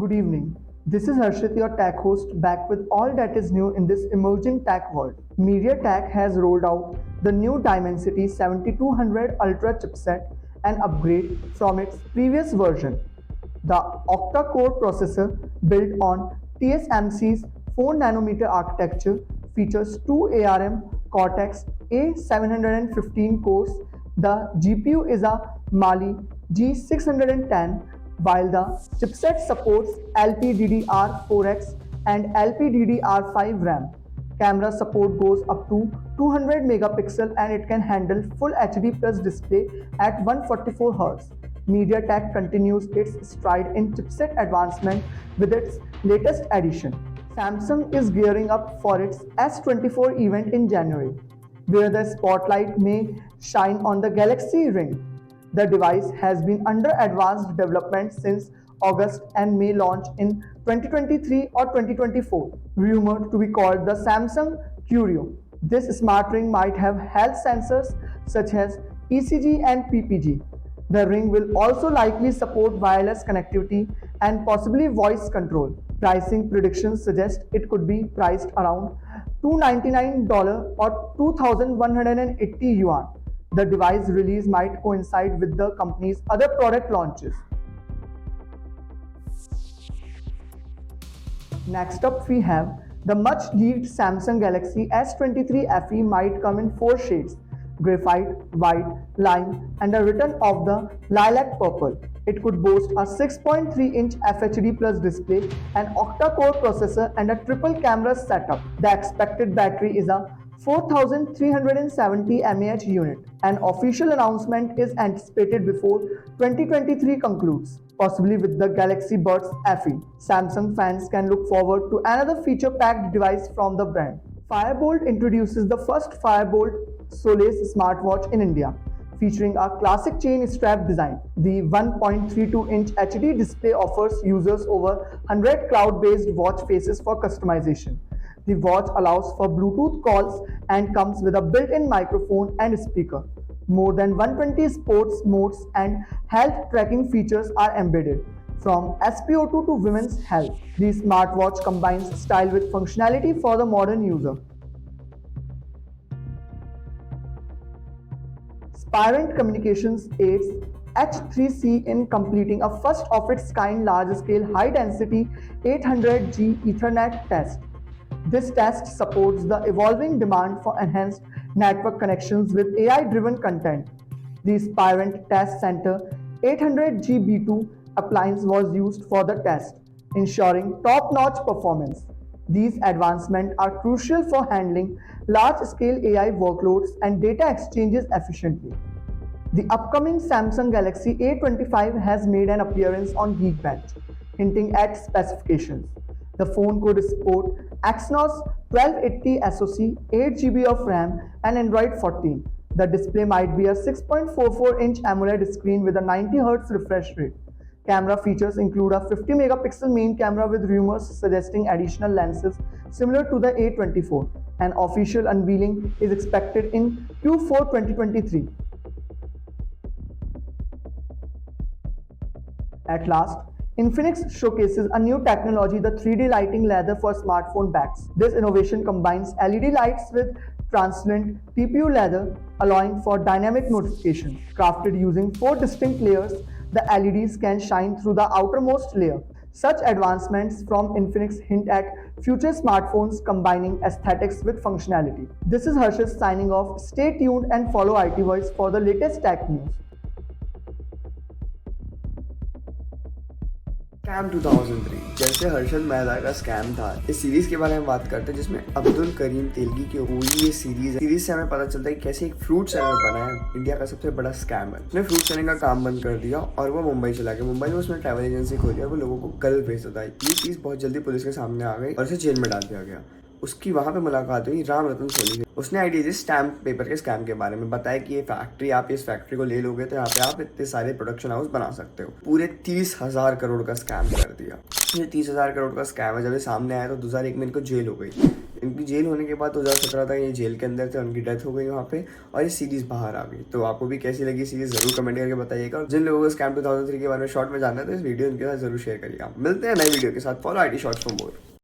Good evening. This is Harshit, your tech host, back with all that is new in this emerging tech world. MediaTek has rolled out the new Dimensity 7200 Ultra chipset, an upgrade from its previous version. The octa-core processor, built on TSMC's 4 nanometer architecture, features two ARM Cortex A715 cores. The GPU is a Mali G610, while the chipset supports LPDDR4X and LPDDR5 RAM. Camera support goes up to 200 megapixel and it can handle full HD plus display at 144 Hz. MediaTek continues its stride in chipset advancement with its latest addition. Samsung is gearing up for its S24 event in January, where the spotlight may shine on the Galaxy Ring. The device has been under advanced development since August and may launch in 2023 or 2024, rumored to be called the Samsung Curio. This smart ring might have health sensors such as ECG and PPG. The ring will also likely support wireless connectivity and possibly voice control. Pricing predictions suggest it could be priced around $299 or 2,180 yuan. The device release might coincide with the company's other product launches. Next up, we have the much leaked Samsung Galaxy S23 FE might come in 4 shades: graphite, white, lime, and a return of the lilac purple. It could boast a 6.3-inch FHD plus display, an octa-core processor, and a triple camera setup. The expected battery is a 4370 mAh unit. An official announcement is anticipated before 2023 concludes, possibly with the Galaxy Buds FE. Samsung fans can look forward to another feature-packed device from the brand. Firebolt introduces the first Firebolt Solace smartwatch in India, featuring a classic chain strap design. The 1.32-inch HD display offers users over 100 cloud-based watch faces for customization. The watch allows for Bluetooth calls and comes with a built-in microphone and speaker. More than 120 sports modes and health tracking features are embedded, from SpO2 to women's health. The smartwatch combines style with functionality for the modern user. Spirent Communications aids H3C in completing a first-of-its-kind large-scale high-density 800G Ethernet test. This test supports the evolving demand for enhanced network connections with AI-driven content. The Spirent Test Center 800G B2 appliance was used for the test, ensuring top-notch performance. These advancements are crucial for handling large-scale AI workloads and data exchanges efficiently. The upcoming Samsung Galaxy A25 has made an appearance on Geekbench, hinting at specifications. The phone could support Exynos 1280 SoC, 8GB of RAM, and Android 14. The display might be a 6.44-inch AMOLED screen with a 90Hz refresh rate. Camera features include a 50-megapixel main camera with rumors suggesting additional lenses similar to the A24. An official unveiling is expected in Q4 2023. At last, Infinix showcases a new technology, the 3D lighting lather for smartphone backs. This innovation combines LED lights with translucent TPU lather, allowing for dynamic notification. Crafted using 4 distinct layers, the LEDs can shine through the outermost layer. Such advancements from Infinix hint at future smartphones combining aesthetics with functionality. This is Harshit signing off. Stay tuned and follow IT Voice for the latest tech news. Scam 2003 जैसे हर्षद मेहता का scam था, इस series के बारे में बात करते हैं जिसमें अब्दुल करीम तेलगी की हुई ये सीरीज से हमें पता चलता है कि कैसे एक फ्रूट सेलर बना है इंडिया का सबसे बड़ा स्कैमर। उसने फ्रूट सेलिंग का काम बंद कर दिया और वो मुंबई चला गया। मुंबई में उसने ट्रैवल एजेंसी खोली और वो लोगों को गल्फ भेजता था। ये चीज बहुत जल्दी पुलिस के सामने आ गई और उसे जेल में डाल दिया गया। उसकी वहां पे मुलाकात हुई राम रतन सोनी से। उसने आइडिया दी स्टैम्प पेपर के स्कैम के बारे में, बताया कि ये फैक्ट्री, आप इस फैक्ट्री को ले लोगे तो यहाँ पे आप इतने सारे प्रोडक्शन हाउस बना सकते हो। पूरे 30,000 करोड़ का स्कैम कर दिया। ये 30,000 करोड़ का स्कैम है, जब ये सामने आया तो 2001 में इनको जेल हो गई। इनकी जेल होने के बाद 2017 तक ये जेल के अंदर थे, उनकी डेथ हो गई वहाँ पे और ये सीरीज बाहर आ गई। तो आपको भी कैसी लगी सीरीज जरूर कमेंट करके बताइएगा। और जिन लोगों को स्कैम 2003 के बारे में शॉर्ट में जानना है तो इस वीडियो इनके साथ जरूर शेयर करिएगा। मिलते हैं नई वीडियो के साथ। Follow IT shorts for more.